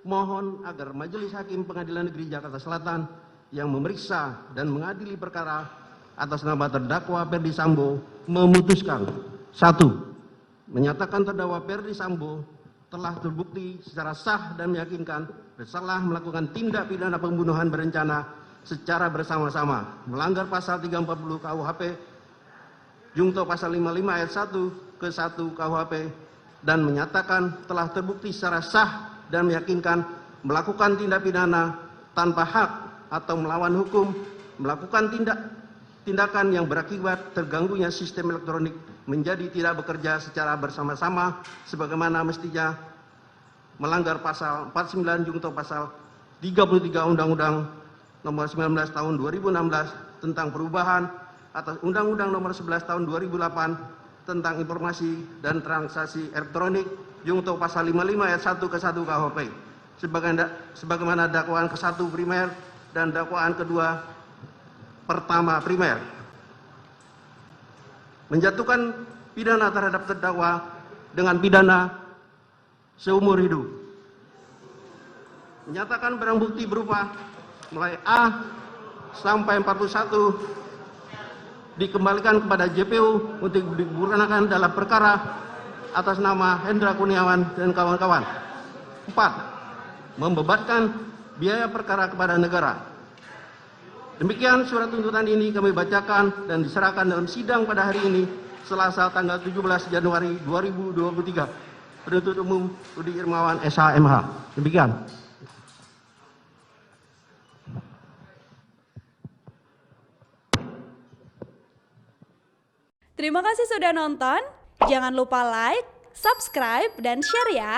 mohon agar Majelis Hakim Pengadilan Negeri Jakarta Selatan yang memeriksa dan mengadili perkara atas nama terdakwa Ferdi Sambo memutuskan: 1. Menyatakan terdakwa Ferdi Sambo telah terbukti secara sah dan meyakinkan bersalah melakukan tindak pidana pembunuhan berencana secara bersama-sama melanggar pasal 340 KUHP Junto pasal 55 ayat 1 ke 1 KUHP, dan menyatakan telah terbukti secara sah dan meyakinkan melakukan tindak pidana tanpa hak atau melawan hukum, melakukan tindakan yang berakibat terganggunya sistem elektronik menjadi tidak bekerja secara bersama-sama sebagaimana mestinya, melanggar pasal 49 Junto pasal 33 Undang-Undang Nomor 19 Tahun 2016 tentang perubahan atas Undang-Undang Nomor 11 Tahun 2008 tentang informasi dan transaksi elektronik Junto pasal 55 ayat 1 ke 1 KUHP sebagaimana dakwaan ke-1 primer dan dakwaan kedua pertama primer. Menjatuhkan pidana terhadap terdakwa dengan pidana seumur hidup. Menyatakan barang bukti berupa mulai A sampai 41 dikembalikan kepada JPU untuk digunakan dalam perkara atas nama Hendra Kurniawan dan kawan-kawan. 4. Membebankan biaya perkara kepada negara. Demikian surat tuntutan ini kami bacakan dan diserahkan dalam sidang pada hari ini, Selasa tanggal 17 Januari 2023. Penuntut Umum Rudi Irmawan SH.MH. Demikian. Terima kasih sudah nonton. Jangan lupa like, subscribe, dan share ya.